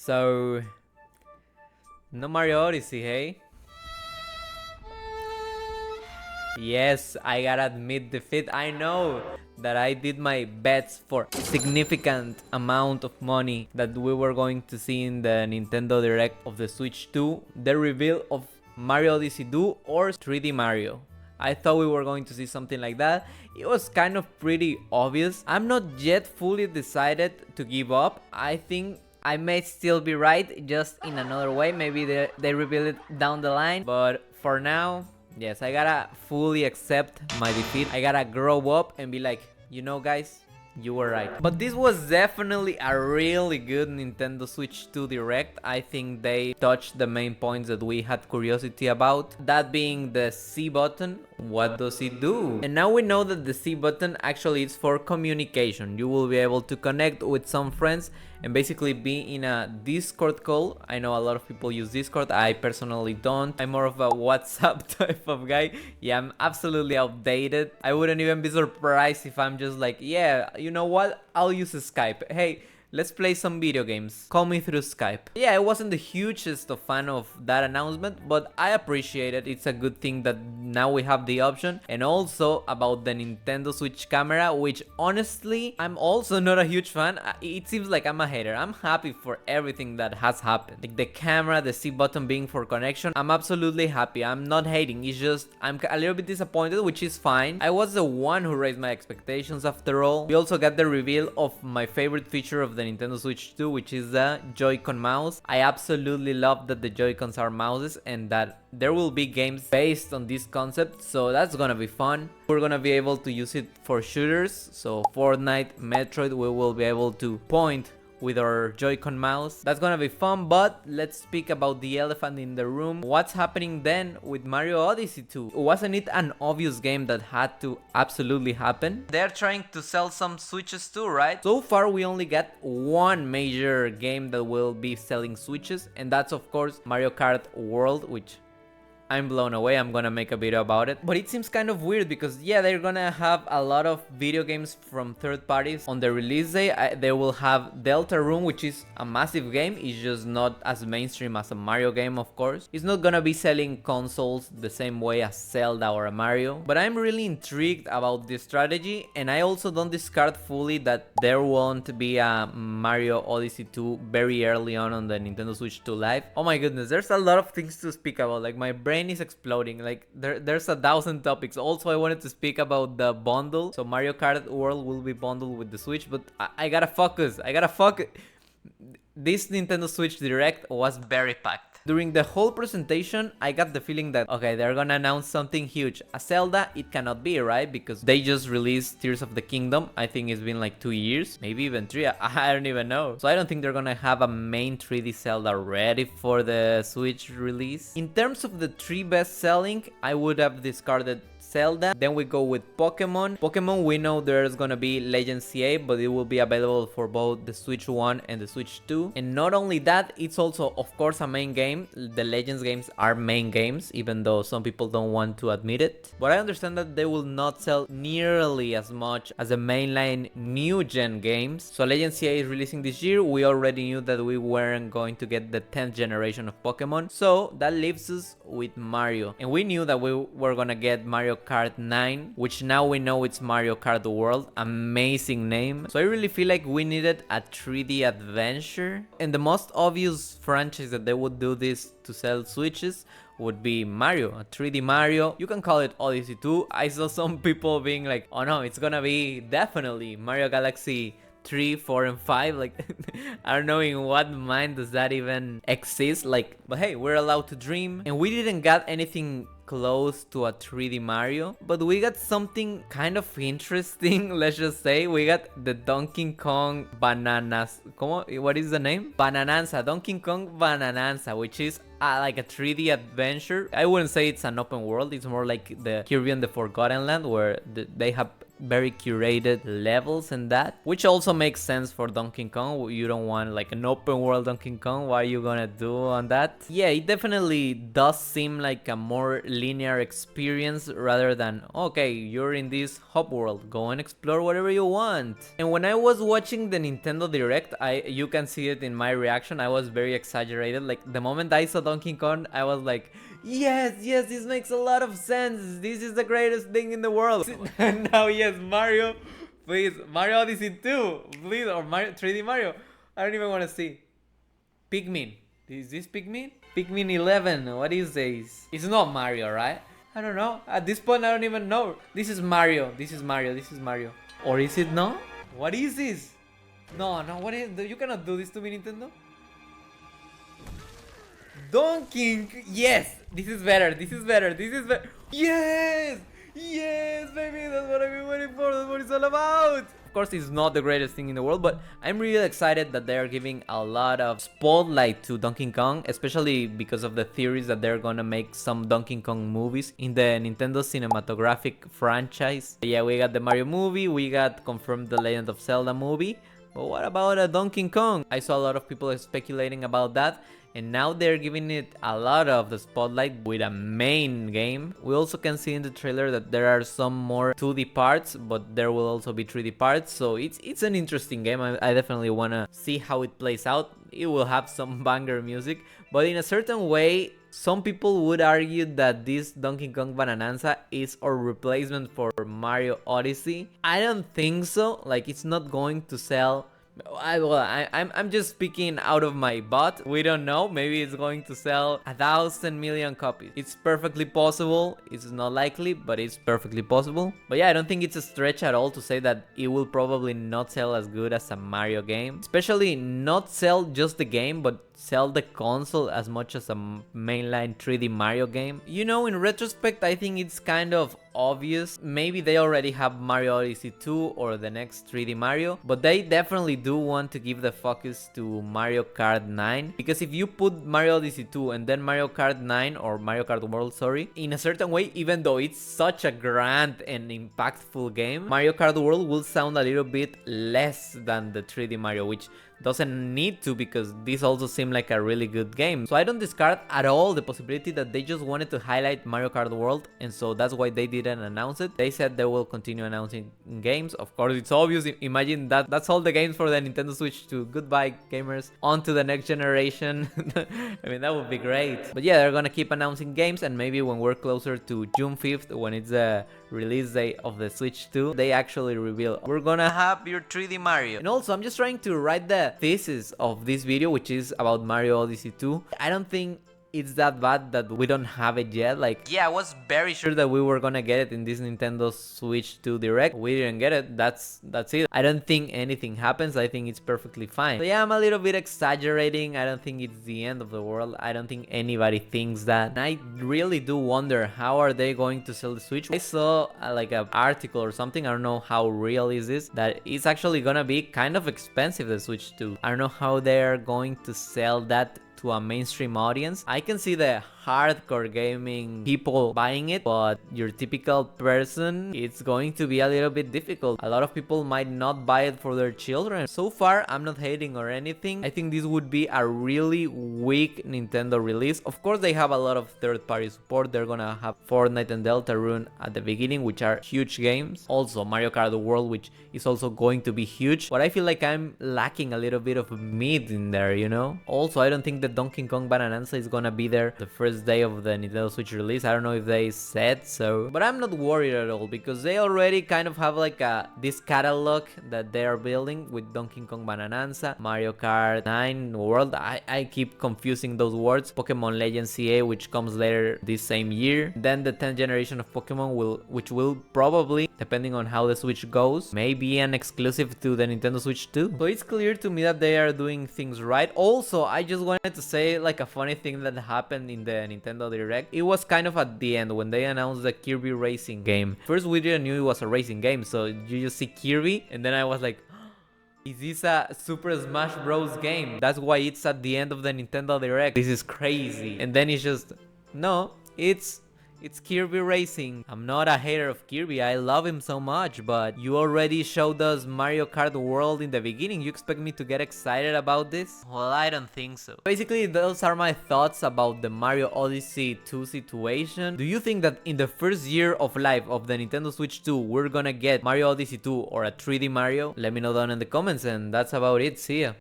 So, no Mario Odyssey, hey? Yes, I gotta admit defeat. I know that I did my bets for significant amount of money that we were going to see in the Nintendo Direct of the Switch 2, the reveal of Mario Odyssey 2 or 3D Mario. I thought we were going to see something like that. It was kind of pretty obvious. I'm not yet fully decided to give up. I think I may still be right, just in another way. Maybe they reveal it down the line. But for now, yes, I gotta fully accept my defeat. I gotta grow up and be like, you know, guys, you were right. But this was definitely a really good Nintendo Switch 2 Direct. I think they touched the main points that we had curiosity about. That being the C button. What does it do? And now we know that the C button actually is for communication. You will be able to connect with some friends and basically be in a Discord call. I know a lot of people use Discord. I personally don't. I'm more of a WhatsApp type of guy. Yeah, I'm absolutely outdated. I wouldn't even be surprised if I'm just like, yeah, you know what? I'll use Skype. Hey, let's play some video games. Call me through Skype. Yeah, I wasn't the hugest of fan of that announcement, but I appreciate it. It's a good thing that now we have the option. And also about the Nintendo Switch camera, which honestly, I'm also not a huge fan. It seems like I'm a hater. I'm happy for everything that has happened. Like the camera, the C button being for connection. I'm absolutely happy. I'm not hating. It's just, I'm a little bit disappointed, which is fine. I was the one who raised my expectations after all. We also got the reveal of my favorite feature of the Nintendo Switch 2, which is the Joy-Con mouse. I absolutely love that the Joy-Cons are mouses and that there will be games based on this concept, so that's gonna be fun. We're gonna be able to use it for shooters, so Fortnite, Metroid, we will be able to point with our Joy-Con mouse. That's gonna be fun, but let's speak about the elephant in the room. What's happening then with Mario Odyssey 2? Wasn't it an obvious game that had to absolutely happen? They're trying to sell some Switches too, right? So far we only got one major game that will be selling Switches, and that's of course Mario Kart World, which I'm blown away. I'm gonna make a video about it. But it seems kind of weird because yeah, they're gonna have a lot of video games from third parties on the release day. They will have Deltarune, which is a massive game. It's just not as mainstream as a Mario game, of course. It's not gonna be selling consoles the same way as Zelda or a Mario. But I'm really intrigued about this strategy, and I also don't discard fully that there won't be a Mario Odyssey 2 very early on the Nintendo Switch 2 Live. Oh my goodness, there's a lot of things to speak about. Like my brain is exploding. Like there's 1,000 topics. Also, I wanted to speak about the bundle. So Mario Kart World will be bundled with the Switch, but I gotta focus. This Nintendo Switch Direct was very packed. During the whole presentation, I got the feeling that, okay, they're gonna announce something huge. A Zelda, it cannot be, right? Because they just released Tears of the Kingdom. I think it's been like 2 years, maybe even 3. I don't even know. So I don't think they're gonna have a main 3D Zelda ready for the Switch release. In terms of the 3 best selling, I would have discarded Zelda. Then we go with Pokemon. Pokemon, we know there's gonna be Legends CA, but it will be available for both the Switch 1 and the Switch 2. And not only that, it's also, of course, a main game. The Legends games are main games, even though some people don't want to admit it. But I understand that they will not sell nearly as much as the mainline new gen games. So Legends CA is releasing this year. We already knew that we weren't going to get the 10th generation of Pokemon. So that leaves us with Mario. And we knew that we were gonna get Mario Kart 9, which now we know it's Mario Kart World. Amazing name. So I really feel like we needed a 3D adventure. And the most obvious franchise that they would do this to sell Switches would be Mario, a 3D Mario. You can call it Odyssey 2. I saw some people being like, oh no, it's gonna be definitely Mario Galaxy 3, 4, and 5. Like, I don't know in what mind does that even exist. Like, but hey, we're allowed to dream. And we didn't get anything close to a 3D Mario, but we got something kind of interesting. Let's just say we got the Donkey Kong Bananas. What is the name? Bananza. Donkey Kong Bananza, which is like a 3D adventure. I wouldn't say it's an open world. It's more like the Kirby and the Forgotten Land, where they have very curated levels and that, which also makes sense for Donkey Kong. You don't want like an open world Donkey Kong. What are you gonna do on that? Yeah, it definitely does seem like a more linear experience rather than, okay, you're in this hub world, go and explore whatever you want. And when I was watching the Nintendo Direct, you can see it in my reaction, I was very exaggerated. Like the moment I saw Donkey Kong, I was like, yes, this makes a lot of sense. This is the greatest thing in the world. And now, yes, Mario, please, Mario Odyssey 2, please, or Mario 3D Mario. I don't even want to see. Pikmin. Is this Pikmin? Pikmin 11. What is this? It's not Mario, right? I don't know. At this point, I don't even know. This is Mario. This is Mario. This is Mario. Or is it not? What is this? No, what is... You cannot do this to me, Nintendo. Donkey. Yes. This is better. This is better. This is better. Yes. Yes, baby. That's what I've been waiting for. That's what it's all about. Of course, it's not the greatest thing in the world, but I'm really excited that they're giving a lot of spotlight to Donkey Kong, especially because of the theories that they're gonna make some Donkey Kong movies in the Nintendo cinematographic franchise. Yeah, we got the Mario movie, we got confirmed the Legend of Zelda movie, but what about a Donkey Kong? I saw a lot of people speculating about that, and now they're giving it a lot of the spotlight with a main game. We also can see in the trailer that there are some more 2D parts, but there will also be 3D parts, so it's an interesting game. I definitely want to see how it plays out. It will have some banger music, but in a certain way, some people would argue that this Donkey Kong Bananza is a replacement for Mario Odyssey. I don't think so. Like, it's not going to sell... I'm just speaking out of my butt. We don't know. Maybe it's going to sell 1,000 million copies. It's perfectly possible. It's not likely, but it's perfectly possible. But yeah, I don't think it's a stretch at all to say that it will probably not sell as good as a Mario game. Especially not sell just the game, but sell the console as much as a mainline 3D Mario game. You know, in retrospect, I think it's kind of obvious. Maybe they already have Mario Odyssey 2 or the next 3D Mario, but they definitely do want to give the focus to Mario Kart 9, because if you put Mario Odyssey 2 and then Mario Kart 9 or Mario Kart World, sorry, in a certain way, even though it's such a grand and impactful game, Mario Kart World will sound a little bit less than the 3D Mario, which doesn't need to, because this also seemed like a really good game. So I don't discard at all the possibility that they just wanted to highlight Mario Kart World, and so that's why they didn't announce it. They said they will continue announcing games. Of course, it's obvious. Imagine that's all the games for the Nintendo Switch 2. Goodbye, gamers. On to the next generation. I mean, that would be great. But yeah, they're gonna keep announcing games, and maybe when we're closer to June 5th, when it's the release date of the Switch 2, they actually reveal, we're gonna have your 3D Mario. And also, I'm just trying to write the thesis of this video, which is about Mario Odyssey 2. I don't think it's that bad that we don't have it yet. Like, yeah, I was very sure that we were gonna get it in this Nintendo Switch 2 Direct. We didn't get it. That's it. I don't think anything happens. I think it's perfectly fine. So yeah, I'm a little bit exaggerating. I don't think it's the end of the world. I don't think anybody thinks that. And I really do wonder, how are they going to sell the Switch? I saw like an article or something, I don't know how real is this, that it's actually gonna be kind of expensive, the Switch 2. I don't know how they're going to sell that to a mainstream audience. I can see the hardcore gaming people buying it, but your typical person, it's going to be a little bit difficult. A lot of people might not buy it for their children. So far, I'm not hating or anything. I think this would be a really weak Nintendo release. Of course, they have a lot of third-party support. They're gonna have Fortnite and Deltarune at the beginning, which are huge games. Also, Mario Kart World, which is also going to be huge. But I feel like I'm lacking a little bit of meat in there, you know? Also, I don't think that Donkey Kong Bananza is gonna be there the first day of the Nintendo Switch release. I don't know if they said so, but I'm not worried at all, because they already kind of have like this catalog that they are building with Donkey Kong Bananza, Mario Kart 9 World. I keep confusing those words. Pokemon Legends CA, which comes later this same year. Then the 10th generation of Pokemon which will probably, depending on how the Switch goes, may be an exclusive to the Nintendo Switch 2. So it's clear to me that they are doing things right. Also, I just wanted to say like a funny thing that happened in the Nintendo Direct. It was kind of at the end when they announced the Kirby racing game. First, we didn't knew it was a racing game, so you just see Kirby, and then I was like, is this a Super Smash Bros. Game? That's why it's at the end of the Nintendo Direct. This is crazy. And then it's just, no, it's It's Kirby Racing. I'm not a hater of Kirby, I love him so much, but you already showed us Mario Kart World in the beginning. You expect me to get excited about this? Well, I don't think so. Basically, those are my thoughts about the Mario Odyssey 2 situation. Do you think that in the first year of life of the Nintendo Switch 2, we're gonna get Mario Odyssey 2 or a 3D Mario? Let me know down in the comments, and that's about it. See ya.